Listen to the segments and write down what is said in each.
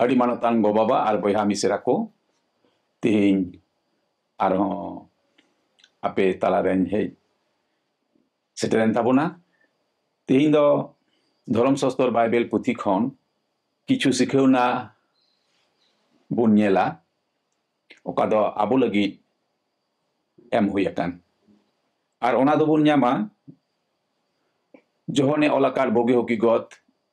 ᱟᱹᱰᱤ ᱢᱟᱱᱚᱛᱟᱱ ᱜᱚ-ᱵᱟᱵᱟ ᱟᱨ ᱵᱚᱭᱦᱟ ᱢᱤᱥᱨᱟ ᱠᱚ ᱛᱮᱦᱮᱧ ᱟᱨᱦᱚᱸ ᱟᱯᱮ ᱛᱟᱞᱟᱨᱮᱧ ᱦᱮᱡ ᱥᱮᱴᱮᱨᱮᱱ ᱛᱟᱵᱚᱱᱟ। ᱛᱮᱦᱮᱧ ᱫᱚ ᱫᱷᱚᱨᱚᱢ ᱥᱟᱥᱛᱚᱨ ᱵᱟᱭᱵᱮᱞ ᱯᱩᱛᱷᱤ ᱠᱷᱚᱱ ᱠᱤᱪᱷᱩ ᱥᱤᱠᱷᱟᱹᱣᱱᱟ ᱵᱚᱱ ᱧᱮᱞᱟ ᱚᱠᱟ ᱫᱚ ᱟᱵᱚ ᱞᱟᱹᱜᱤᱫ ᱮᱢ ᱦᱩᱭ ᱟᱠᱟᱱ ᱟᱨ ᱚᱱᱟ ᱫᱚᱵᱚᱱ ᱧᱟᱢᱟ ᱡᱚᱦᱚᱱᱮ ᱚᱞ ᱟᱠᱟᱫ ᱵᱩᱜᱤ ᱦᱚᱠᱤ ᱜᱚᱫ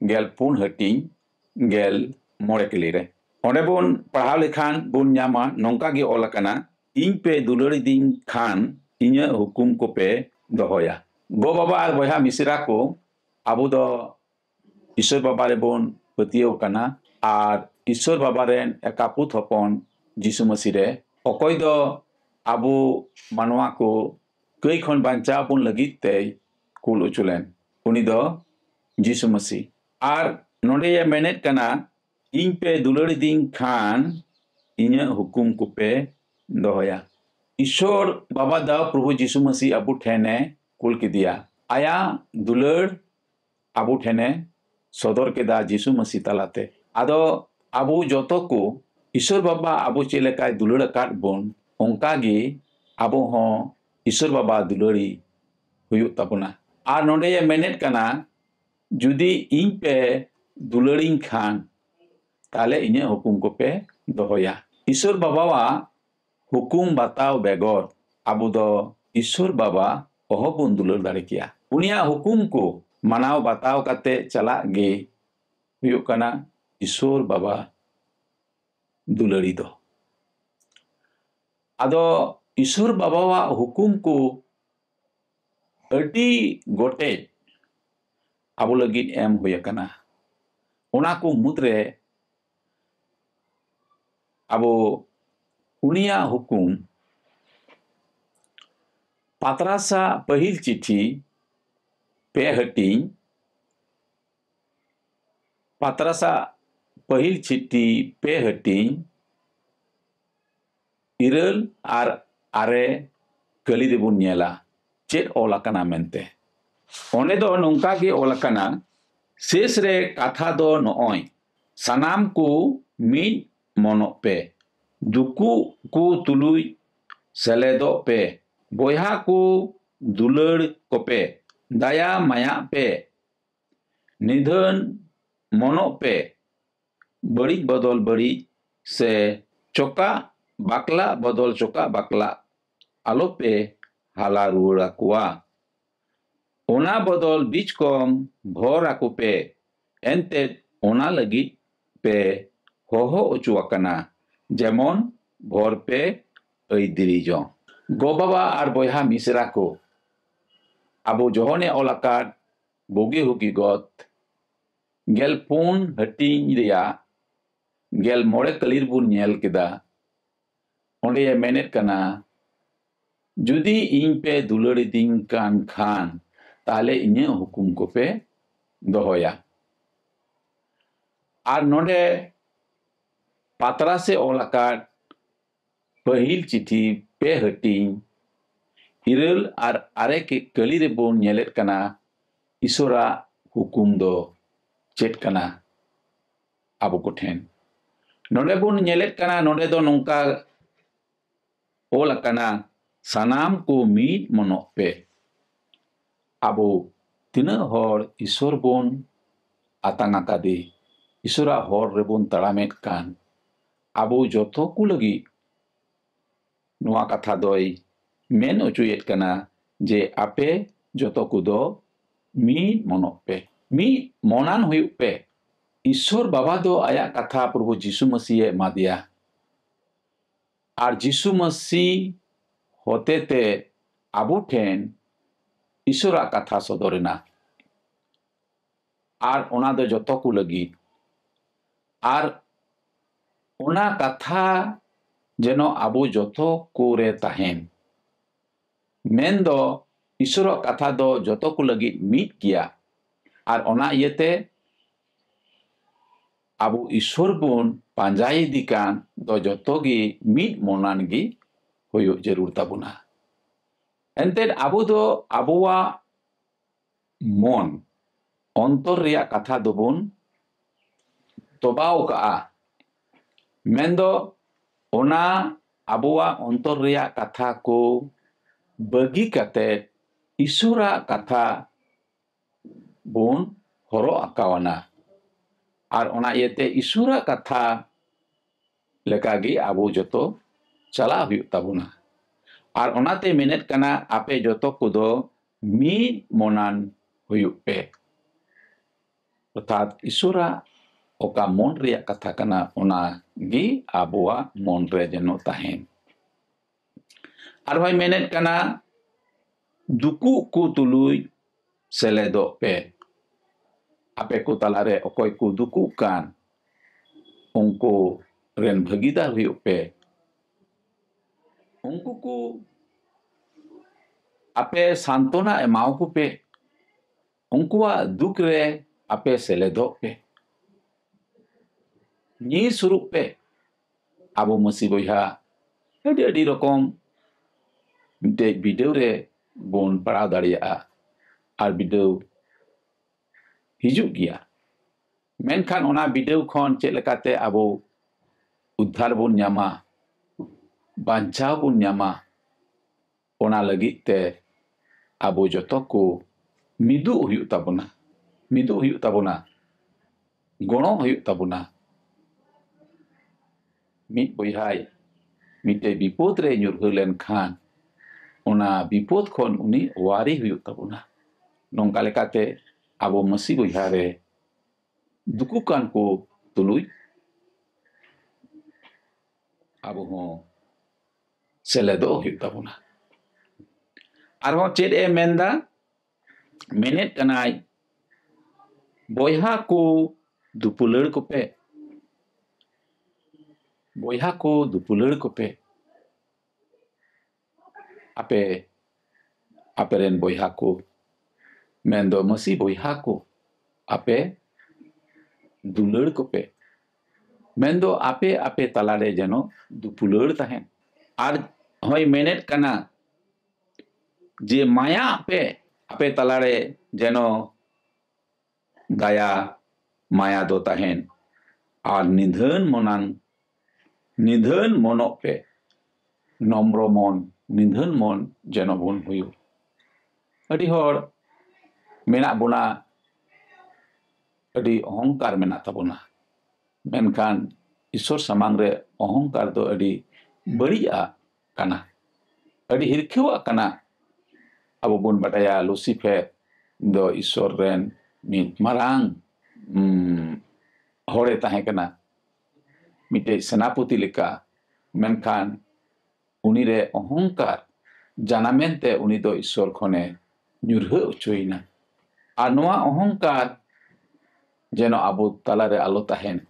14 ᱦᱟᱹᱴᱤᱧ 16 ᱠᱤᱞᱤ ᱨᱮ। ᱚᱸᱰᱮ ᱵᱚᱱ ᱯᱟᱲᱦᱟᱣ ᱞᱮᱠᱷᱟᱱ ᱵᱚᱱ ᱧᱟᱢᱟ ᱱᱚᱝᱠᱟ ᱜᱮ ᱚᱞ ᱟᱠᱟᱱᱟ, ᱤᱧ ᱯᱮ ᱫᱩᱞᱟᱹᱲᱤᱫᱤᱧ ᱠᱷᱟᱱ ᱤᱧᱟᱹᱜ ᱦᱩᱠᱩᱢ ᱠᱚᱯᱮ ᱫᱚᱦᱚᱭᱟ। ᱜᱚ ᱵᱟᱵᱟ ᱟᱨ ᱵᱚᱭᱦᱟ ᱢᱤᱥᱨᱟ ᱠᱚ ᱟᱵᱚ ᱫᱚ ঈশ্বর বাবা রেবন পাতিয়াও কানা আর ঈশ্বর বাবা রেন একাপুত হপন যিশু মসিরে অকয় দ আবু মানওয়া কো কই খন বাঞ্চা বন লাগিত তে কুল উচুলেন উনি দ যিশু মসি আর নডে মেনেট কানা ইং পে দুলড়ি দিন খান ইঞা হুকুম কুপে দহয়া ঈশ্বর বাবা দা প্রভু যিশু মসি আবু ঠেনে কুল কিদিয়া আয়া দুলড় আবু ঠেনে সদর কেদা যিশু মসি তালাতে আদো আবু যত কো ঈশ্বর বাবা আবু চেলেকায় দুলড় কাট বন অঙ্কাগে আবু হ ঈশ্বর বাবা দুলড়ি হুয়ুক তাবনা আর নডে মেনেট কানা যদি ইং পে দুলড়িং খান তাহলে ইঞা হুকুম কোপে দহয়া ঈশ্বর বাবাওয়া হুকুম বাতাও বেগর আবু দ ঈশ্বর বাবা অহবন দুলড় দাড়ে কিয়া উনিয়া হুকুম কো মানাও বাতাও কাতে চালা গে হুয়ুক কানা ঈশ্বর বাবা দুলড়ি দ আদো ঈশ্বর বাবাওয়া হুকুম কো আডি গোটে আবু লাগিদ এম হুয়া কানা ওনা কো মুদ্রে আবো উনিয়া হুকুম পাতরাসা पहिल चिट्ठी पे हटिंग पातरासा पहिल चिट्ठी पे हटिंग इरल आर आरे कली देबुन नेला चेत ओलाकाना मेंते ओने दो नोंका गे ओलाकाना शेष रे काथा दो नोय सानाम को मिद मोनो पे दुकु को तुलुई सेलेदो पे बोया को दुलड़ कोपे दया माया पे निधन मोनो पे बड़ी बदल बड़ी से चोका बाकला बदल चोका बाकला आलो पे हाला रुड़ा कुआ ओना बदल बीच कम भोर आकु पे एंते ओना लगी पे हो उचुआकना जेमन भोर पे ऐदिरिजो गो बाबा आर बोया मिसरा को आबो जोहने ओलाकाट बोगी हुगी गत 14 हटिंग रिया 16 कलिर बुन नेल केदा ओंडे मेनेट कना जुदी इन पे दुलड़ी दिन कान खान ताले इने हुकुम को पे दोहोया आर नोडे पात्रा से ओलाकाट पहिल चिट्ठी पे हटिंग इरल आर आरे के कली रे बोन नेलेट कना ईश्वरा हुकुम दो चेट कना आबो को ठेन नोडे बोन नेलेट कना नोडे दो नोंका ओल कना सानाम को मीट मनो पे आबो तिना हर ईश्वर बोन आतांगा कादे ईश्वरा हर रे बोन तड़ामेट कान आबो जोथो को लगी नोआ कथा दोई मेन उचुयेट कना जे आपे जोतो को दो मीट मनो पे मी मोनान हुई पे ईश्वर बाबा दो आया कथा प्रभु जीसु मसीह मादिया आर जीसु मसीह होते ते आबू ठेन ईश्वरा कथा सदरेना आर ओना दो जोतो को लगी आर ओना कथा जेनो आबू जोतो को रे ताहेन मेन दो ईश्वरा कथा दो जोतो को लगी मीट किया आर ओना इयते आबू ईश्वर बोन पांजाई दिकान दो जोतो गी मीट मोनान गी होयो जरूर ताबुना एंते आबू दो आबुआ मन अंतर रिया कथा दोबुन तोबाव का Mendo ona abuwa ontor reyak katha ko bagi kate isura katha bun horo akawana. Ar ona iete isura katha lekagi abu joto chala huyuk tabuna. Ar onate menet kana ape joto kudo mid monan huyuk pe. Ọর্থাৎ isura oka mon reyak katha kana ona gi abuwa mon re jeno tahen. Arhoi menet kana duku ku tuluy seledo pe. Ape ku talare okoy ku duku kan ungku ren bhagidar huyuk pe. Ungku ku ape santona emau ku pe. Ungkuwa duk re ape seledo pe. Ni surup pe abu masi boyha adi rokom de video re bon paraw daria ar video hijuk gya. Menkan ona video khon chet lekate abu uddhar bun nyama banchaw bun nyama ona lagit te abu joto ko midu huyuk tabuna. Midu huyuk tabuna. Gono huyuk tabuna. Mid boyhai mite bipot re nyurhu len khan ona bipot khon uni wari huyuk tabuna. Nongka lekate abu masi boyhare dukukan ko tuluy abu ho seledo huyuk tabuna. Arhon chet e menda menet kanai boyha ko dupular ko pe. Boyha ko dupular ko pe. Aperen boyha ko mendo masi boyha ko ape dular ko pe. Mendo ape talare jeno dupular tahen. Ar hoi menet kana je maya ape talare jeno daya maya do tahen. Ar nidhan monok pe nomro mon nidhan mon jeno bun huyu. Adi hor menak buna adi ohongkar menak tabuna. Menkan isor samang re ohongkar do adi bariya kana. Adi hirkewa kana abu bun badaya Lucifer do isor ren mit marang hore tahen kana. Mite senaputi leka menkan unire ohongkar janamente unido isor khone nyurhe ucuina. Anua ohongkar jeno abu talare alo tahen.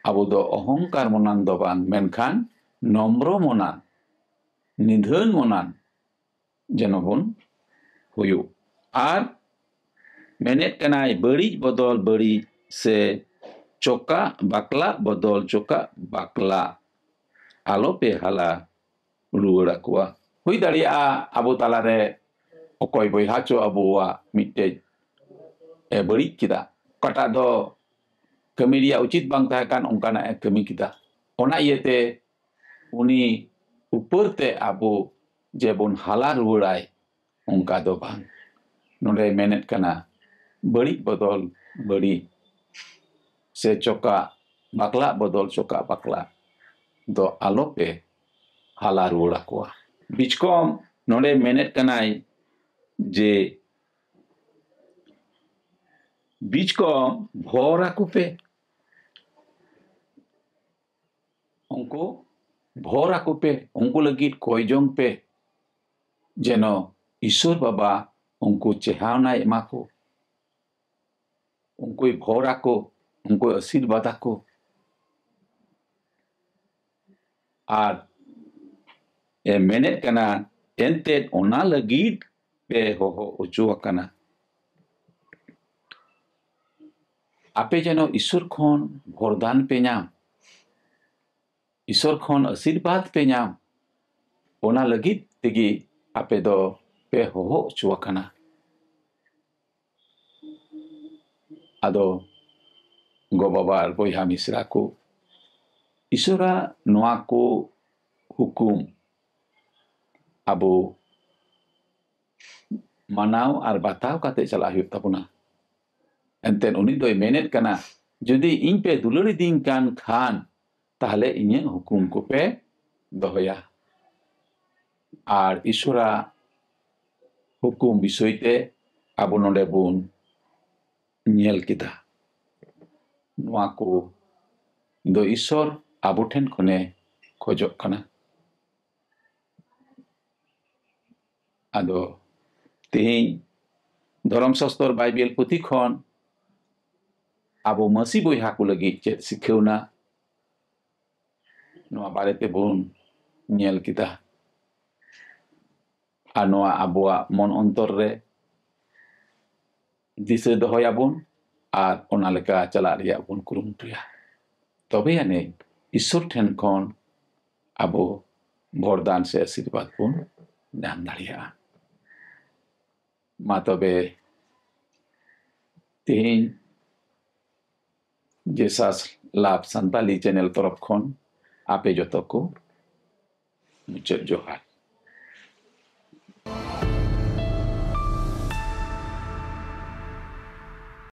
Abu do ohongkar monan do bang menkan nomro monan nidhan monan jeno bun huyu. Ar menet kanai bari bodol bari se coka bakla bodol coka bakla alo pe hala ruwara kuwa. Hui daria abu talare okoy boyha cho abuwa mite bari kita. Kata do kami dia ucit bang tahakan ongkana kami kita. Ona iete uni upurte abu jebun halar rurai ongka do bang. Nore menet kana bari bodol bari se coka bakla bodol coka bakla do alope halar rurai kuwa. Bichkom nore menet kanai je bichkom bhora kupe onko bhora kupe onko lagit koijong pe jeno Isur baba onko chehana emako onko bhora ko onko asirbad ko ar menet kana entet ona lagit pe ho ujua kana. Ape jeno Isur khon bhordan pe nyam. Isur khon asirbad pe nyam. Ona lagit tegi ape do pe ho ujua kana. Ado go babar boyha misra ko ईश्वरा नोआ को हुकुम abo manaw ar bataw kate chala huyuk tabuna enten uni doy menet kana judi ᱤᱧ ᱯᱮ ᱫᱩᱞᱟᱹᱲ ᱤᱫᱤᱧ ᱠᱟᱱ ᱠᱷᱟᱱ ᱛᱟᱦᱞᱮ ᱤᱧᱟᱹᱜ ᱦᱩᱠᱩᱢ ᱠᱚᱯᱮ ᱫᱚᱦᱚᱭᱟ ᱟᱨ ᱤᱥᱣᱟᱨᱟᱜ ᱦᱩᱠᱩᱢ ᱵᱤᱥᱚᱭ ᱛᱮ ᱟᱵᱚ ᱱᱚᱰᱮ ᱵᱚᱱ ᱧᱮᱞ ᱠᱮᱫᱟ ᱱᱚᱣᱟ ᱠᱚ ᱫᱚ ᱤᱥᱣᱟᱨ ᱟᱵᱚ ᱴᱷᱮᱱ ᱠᱷᱚᱱᱮ ᱠᱷᱚᱡᱚᱜ ᱠᱟᱱᱟ ᱟᱫᱚ ᱛᱮᱦᱮᱧ ᱫᱷᱚᱨᱚᱢ ᱥᱟᱥᱛᱚᱨ ᱵᱟᱭᱵᱮᱞ ᱯᱩᱛᱷᱤ ᱠᱷᱚᱱ ᱟᱵᱚ ᱢᱟᱹᱥᱤ ᱵᱚᱭᱦᱟ ᱠᱚ ᱞᱟᱹᱜᱤᱫ ᱪᱮᱫ ᱥᱤᱠᱷᱟᱹᱣᱱᱟ ᱱᱚᱣᱟ ᱵᱟᱨᱮ ᱛᱮᱵᱚᱱ ᱧᱮᱞ ᱠᱮᱫᱟ ᱟᱨ ᱱᱚᱣᱟ ᱟᱵᱚᱣᱟᱜ ᱢᱚᱱ ᱚᱱᱛᱚᱨ ᱨᱮ ᱫᱤᱥᱟᱹ ᱫᱚᱦᱚᱭᱟᱵᱚᱱ ᱟᱨ ᱚᱱᱟ ᱞᱮᱠᱟ ᱪᱟᱞᱟᱜ ᱨᱮᱭᱟᱜ ᱵᱚᱱ ᱠᱩᱨᱩᱢᱩᱴᱩᱭᱟ ᱛᱚᱵᱮ ᱟᱹᱱᱤᱡ ᱤᱥᱣᱟᱨ ᱴᱷᱮᱱ ᱠᱷᱚᱱ ᱟᱵᱚ ᱵᱚᱨᱫᱟᱱ ᱥᱮ ᱟশীর্বাদ ᱵᱚᱱ ᱧᱟᱢ ᱫᱟᱲᱮᱭᱟᱜᱼᱟ ᱢᱟ ᱛᱚᱵᱮ ᱛᱮᱦᱮᱧ ᱡᱮᱥᱟᱥ ᱞᱟᱵᱷ ᱥᱟᱱᱛᱟᱞᱤ ᱪᱮᱱᱮᱞ ᱛᱚᱨᱚᱯ ᱠᱷᱚᱱ ᱟᱯᱮ ᱡᱚᱛᱚ ᱠᱚ ᱢᱩᱪᱟᱹᱫ ᱡᱚᱦᱟᱨ